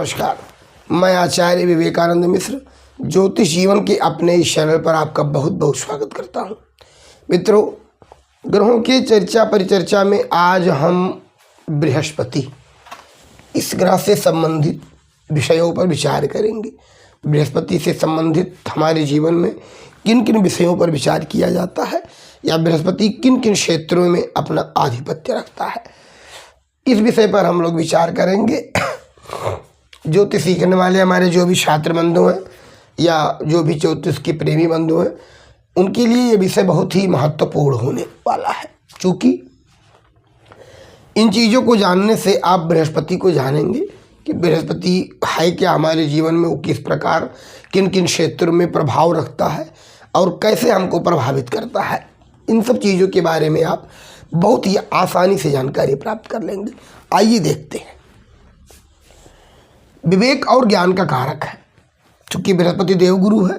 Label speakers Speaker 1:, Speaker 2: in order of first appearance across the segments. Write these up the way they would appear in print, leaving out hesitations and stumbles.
Speaker 1: नमस्कार। मैं आचार्य विवेकानंद मिश्र ज्योतिष जीवन के अपने इस चैनल पर आपका बहुत बहुत स्वागत करता हूं। मित्रों, ग्रहों की चर्चा परिचर्चा में आज हम बृहस्पति, इस ग्रह से संबंधित विषयों पर विचार करेंगे। बृहस्पति से संबंधित हमारे जीवन में किन किन विषयों पर विचार किया जाता है या बृहस्पति किन किन क्षेत्रों में अपना आधिपत्य रखता है, इस विषय पर हम लोग विचार करेंगे। ज्योतिष सीखने वाले हमारे जो भी छात्र बंधु हैं या जो भी ज्योतिष के प्रेमी बंधु हैं, उनके लिए ये विषय बहुत ही महत्वपूर्ण होने वाला है, क्योंकि इन चीज़ों को जानने से आप बृहस्पति को जानेंगे कि बृहस्पति है क्या हमारे जीवन में, वो किस प्रकार किन किन क्षेत्रों में प्रभाव रखता है और कैसे हमको प्रभावित करता है। इन सब चीज़ों के बारे में आप बहुत ही आसानी से जानकारी प्राप्त कर लेंगे। आइए देखते हैं। विवेक और ज्ञान का कारक है। चूँकि बृहस्पति देवगुरु है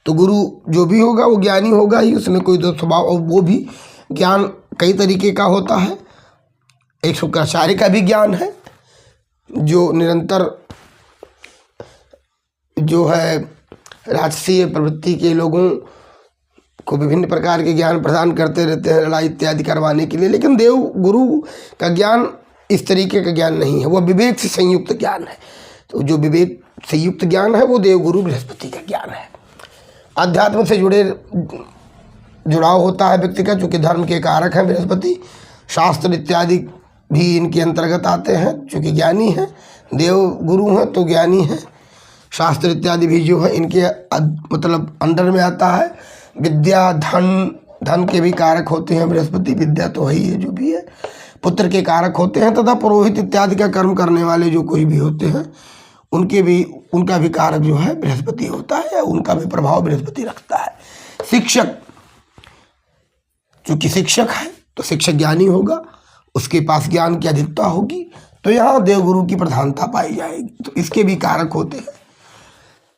Speaker 1: तो गुरु जो भी होगा वो ज्ञानी होगा ही, उसमें कोई दो स्वभाव, और वो भी ज्ञान कई तरीके का होता है। एक शुक्राचार्य का भी ज्ञान है जो निरंतर जो है राजसीय प्रवृत्ति के लोगों को विभिन्न प्रकार के ज्ञान प्रदान करते रहते हैं, लड़ाई इत्यादि करवाने के लिए। लेकिन देव गुरु का ज्ञान इस तरीके का ज्ञान नहीं है, वह विवेक से संयुक्त ज्ञान है। तो जो विवेक से युक्त ज्ञान है वो देवगुरु बृहस्पति का ज्ञान है। अध्यात्म से जुड़ाव होता है व्यक्ति का, चूँकि धर्म के कारक हैं बृहस्पति। शास्त्र इत्यादि भी इनके अंतर्गत आते हैं, चूँकि ज्ञानी हैं, देव गुरु हैं तो ज्ञानी हैं। शास्त्र इत्यादि भी जो है इनके मतलब अंडर में आता है। विद्या, धन के भी कारक होते हैं बृहस्पति। विद्या तो वही है जो भी है। पुत्र के कारक होते हैं तथा पुरोहित इत्यादि का कर्म करने वाले जो कोई भी होते हैं उनका भी कारक जो है बृहस्पति होता है, या उनका भी प्रभाव बृहस्पति रखता है। शिक्षक, चूँकि शिक्षक है तो शिक्षक ज्ञानी होगा, उसके पास ज्ञान की अधिकता होगी, तो यहाँ देवगुरु की प्रधानता पाई जाएगी। तो इसके भी कारक होते हैं।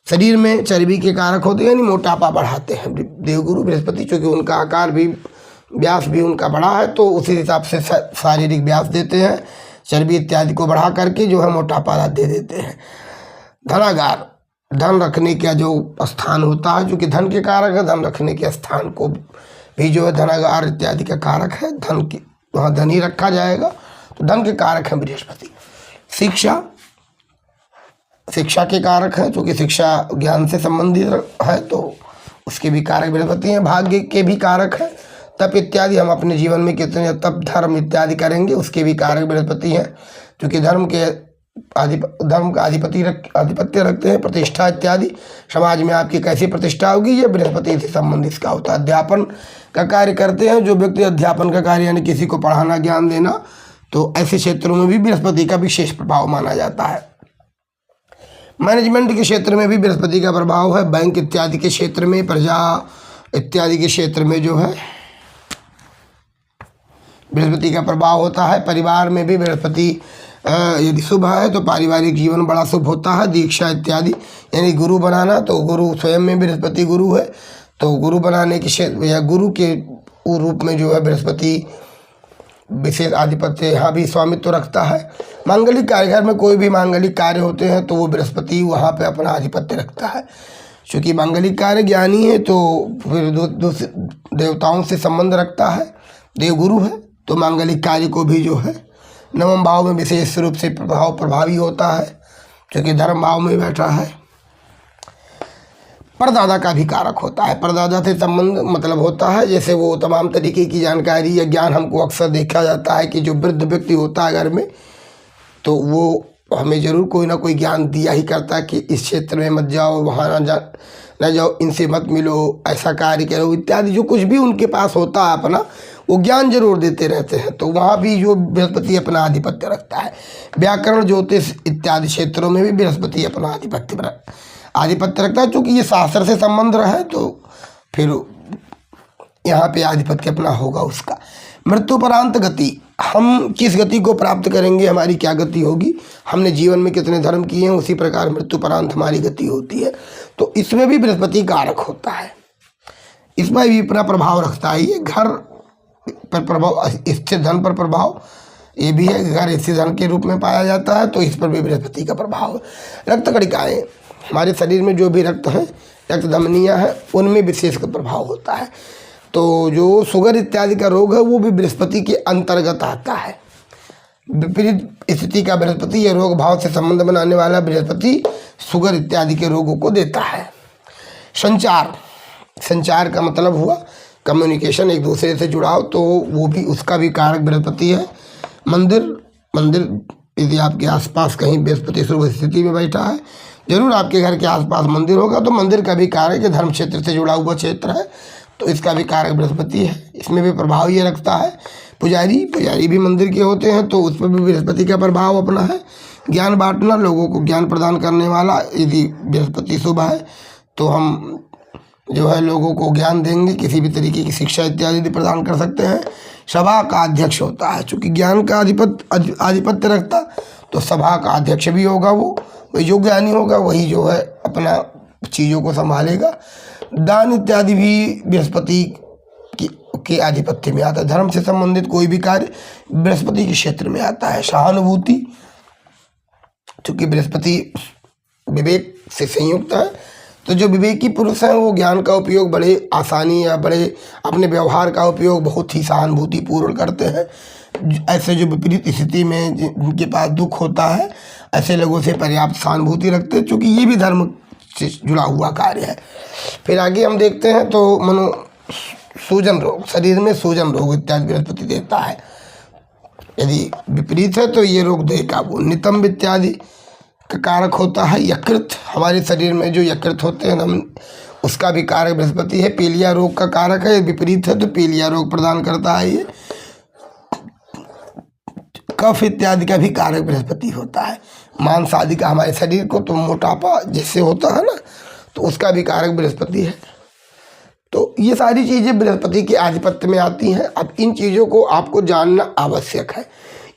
Speaker 1: शरीर में चर्बी के कारक होते हैं, यानी मोटापा बढ़ाते हैं देवगुरु बृहस्पति, चूँकि उनका आकार भी, व्यास भी उनका बड़ा है, तो उसी हिसाब से शारीरिक व्यास देते हैं। चर्बी इत्यादि को बढ़ा करके जो है मोटापा दे देते हैं। धनागार, धन रखने का जो स्थान होता है, जो कि धन के कारक है, धन रखने के स्थान को भी जो है धनागार इत्यादि का कारक है। धन की वहाँ धन ही रखा जाएगा, तो धन के कारक है बृहस्पति। शिक्षा के कारक है, क्योंकि शिक्षा ज्ञान से संबंधित है, तो उसके भी कारक बृहस्पति हैं। भाग्य के भी कारक है। तप इत्यादि, हम अपने जीवन में कितने तप धर्म इत्यादि करेंगे, उसके भी कारक बृहस्पति हैं, क्योंकि धर्म का आधिपत्य रखते हैं। प्रतिष्ठा इत्यादि, समाज में आपकी कैसी प्रतिष्ठा होगी, ये बृहस्पति से संबंधित इसका होता है। अध्यापन का कार्य करते हैं जो व्यक्ति, अध्यापन का कार्य यानी किसी को पढ़ाना, ज्ञान देना, तो ऐसे क्षेत्रों में भी बृहस्पति का विशेष प्रभाव माना जाता है। मैनेजमेंट के क्षेत्र में भी बृहस्पति का प्रभाव है। बैंक इत्यादि के क्षेत्र में, प्रजा इत्यादि के क्षेत्र में जो है बृहस्पति का प्रभाव होता है। परिवार में भी बृहस्पति यदि शुभ है तो पारिवारिक जीवन बड़ा शुभ होता है। दीक्षा इत्यादि यानी गुरु बनाना, तो गुरु स्वयं में बृहस्पति गुरु है, तो गुरु बनाने के क्षेत्र या गुरु के रूप में जो है बृहस्पति विशेष आधिपत्य यहाँ भी स्वामित्व रखता है। मांगलिक कार्यक्रम में कोई भी मांगलिक कार्य होते हैं तो वो बृहस्पति वहाँ पे अपना आधिपत्य रखता है। क्योंकि मांगलिक कार्य ज्ञानी है तो फिर दूसरे देवताओं से संबंध रखता है, देवगुरु है, तो मांगलिक कार्य को भी जो है नवम भाव में विशेष रूप से प्रभावी होता है, क्योंकि धर्म भाव में बैठा है। परदादा का भी कारक होता है। परदादा से संबंध मतलब होता है, जैसे वो तमाम तरीके की जानकारी या ज्ञान हमको अक्सर देखा जाता है कि जो वृद्ध व्यक्ति होता है घर में, तो वो हमें ज़रूर कोई ना कोई ज्ञान दिया ही करता है कि इस क्षेत्र में मत जाओ, वहाँ न जाओ, इनसे मत मिलो, ऐसा कार्य करो इत्यादि, जो कुछ भी उनके पास होता है अपना, वो ज्ञान जरूर देते रहते हैं। तो वहाँ भी जो बृहस्पति अपना आधिपत्य रखता है। व्याकरण, ज्योतिष इत्यादि क्षेत्रों में भी बृहस्पति अपना आधिपत्य रखता है। चूँकि ये शास्त्र से संबंध रहा है तो फिर यहाँ पे आधिपत्य अपना होगा उसका। मृत्युपरांत गति, हम किस गति को प्राप्त करेंगे, हमारी क्या गति होगी, हमने जीवन में कितने धर्म किए हैं, उसी प्रकार मृत्युपरांत हमारी गति होती है। तो इसमें भी बृहस्पति कारक होता है, इसमें भी अपना प्रभाव रखता है। ये घर पर प्रभाव, स्थिर धन पर प्रभाव, ये भी है, अगर ऐसे धन के रूप में पाया जाता है तो इस पर भी बृहस्पति का प्रभाव। रक्त कणिकाएँ, हमारे शरीर में जो भी रक्त हैं, रक्त धमनियाँ हैं, उनमें विशेष का प्रभाव होता है। तो जो शुगर इत्यादि का रोग है वो भी बृहस्पति के अंतर्गत आता है। विपरीत स्थिति का बृहस्पति, यह रोग भाव से संबंध बनाने वाला बृहस्पति शुगर इत्यादि के रोगों को देता है। संचार, संचार का मतलब हुआ कम्युनिकेशन, एक दूसरे से जुड़ाव, तो वो भी, उसका भी कारक बृहस्पति है। मंदिर यदि आपके आसपास कहीं बृहस्पति शुभ स्थिति में बैठा है, जरूर आपके घर के आसपास मंदिर होगा, तो मंदिर का भी कारक धर्म क्षेत्र से जुड़ा हुआ क्षेत्र है, तो इसका भी कारक बृहस्पति है, इसमें भी प्रभाव ये रखता है। पुजारी भी मंदिर के होते हैं, तो उस पर भी बृहस्पति का प्रभाव अपना है। ज्ञान बांटना, लोगों को ज्ञान प्रदान करने वाला, यदि बृहस्पति शुभ है तो हम जो है लोगों को ज्ञान देंगे, किसी भी तरीके की शिक्षा इत्यादि प्रदान कर सकते हैं। सभा का अध्यक्ष होता है, चूँकि ज्ञान का आधिपत्य रखता, तो सभा का अध्यक्ष भी होगा वो, वही जो ज्ञानी होगा वही जो है अपना चीज़ों को संभालेगा। दान इत्यादि भी बृहस्पति के आधिपत्य में आता है। धर्म से संबंधित कोई भी कार्य बृहस्पति के क्षेत्र में आता है। सहानुभूति, चूँकि बृहस्पति विवेक से संयुक्त है, तो जो विवेकी पुरुष हैं वो ज्ञान का उपयोग बड़े आसानी या बड़े अपने व्यवहार का उपयोग बहुत ही सहानुभूति पूर्ण करते हैं। ऐसे जो विपरीत स्थिति में जिनके पास दुख होता है, ऐसे लोगों से पर्याप्त सहानुभूति रखते हैं, क्योंकि ये भी धर्म से जुड़ा हुआ कार्य है। फिर आगे हम देखते हैं तो सूजन रोग, शरीर में सूजन रोग इत्यादि बृहस्पति देता है। यदि विपरीत है तो ये रोग देगा वो। नितंब इत्यादि का कारक होता है। यकृत, हमारे शरीर में जो यकृत होते हैं हम, उसका भी कारक बृहस्पति है। पीलिया रोग का कारक है, विपरीत है तो पीलिया रोग प्रदान करता है ये। कफ इत्यादि का भी कारक बृहस्पति होता है। मांस आदि का हमारे शरीर को, तो मोटापा जैसे होता है ना, तो उसका भी कारक बृहस्पति है। तो ये सारी चीज़ें बृहस्पति के आधिपत्य में आती हैं। अब इन चीज़ों को आपको जानना आवश्यक है।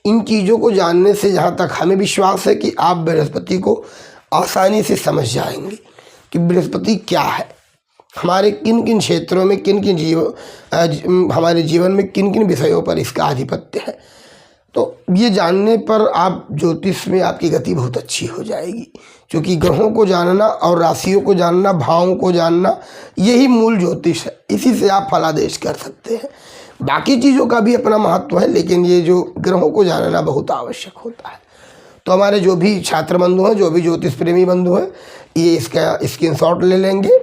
Speaker 1: इन चीज़ों को जानने से जहाँ तक हमें विश्वास है कि आप बृहस्पति को आसानी से समझ जाएंगे कि बृहस्पति क्या है, हमारे किन किन क्षेत्रों में, हमारे जीवन में किन किन विषयों पर इसका आधिपत्य है। तो ये जानने पर आप ज्योतिष में आपकी गति बहुत अच्छी हो जाएगी, क्योंकि ग्रहों को जानना और राशियों को जानना, भावों को जानना, यही मूल ज्योतिष है। इसी से आप फलादेश कर सकते हैं। बाकी चीज़ों का भी अपना महत्व है, लेकिन ये जो ग्रहों को जानना बहुत आवश्यक होता है। तो हमारे जो भी छात्र बंधु हैं, जो भी ज्योतिष प्रेमी बंधु हैं, ये इसका स्क्रीनशॉट ले लेंगे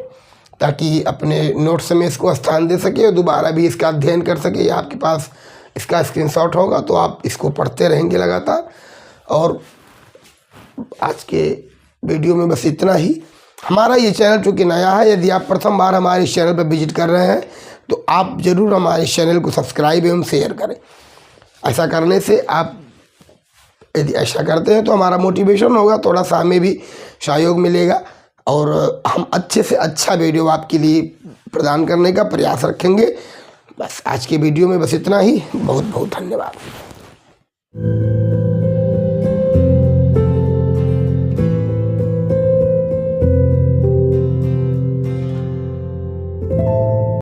Speaker 1: ताकि अपने नोट्स में इसको स्थान दे सके और दोबारा भी इसका अध्ययन कर सके। आपके पास इसका स्क्रीनशॉट होगा तो आप इसको पढ़ते रहेंगे लगातार। और आज के वीडियो में बस इतना ही। हमारा ये चैनल चूँकि नया है, यदि आप प्रथम बार हमारे इस चैनल पर विजिट कर रहे हैं तो आप ज़रूर हमारे इस चैनल को सब्सक्राइब एवं शेयर करें। ऐसा करने से आप यदि ऐसा करते हैं तो हमारा मोटिवेशन होगा, थोड़ा सा हमें भी सहयोग मिलेगा और हम अच्छे से अच्छा वीडियो आपके लिए प्रदान करने का प्रयास रखेंगे। बस आज के वीडियो में बस इतना ही। बहुत बहुत धन्यवाद।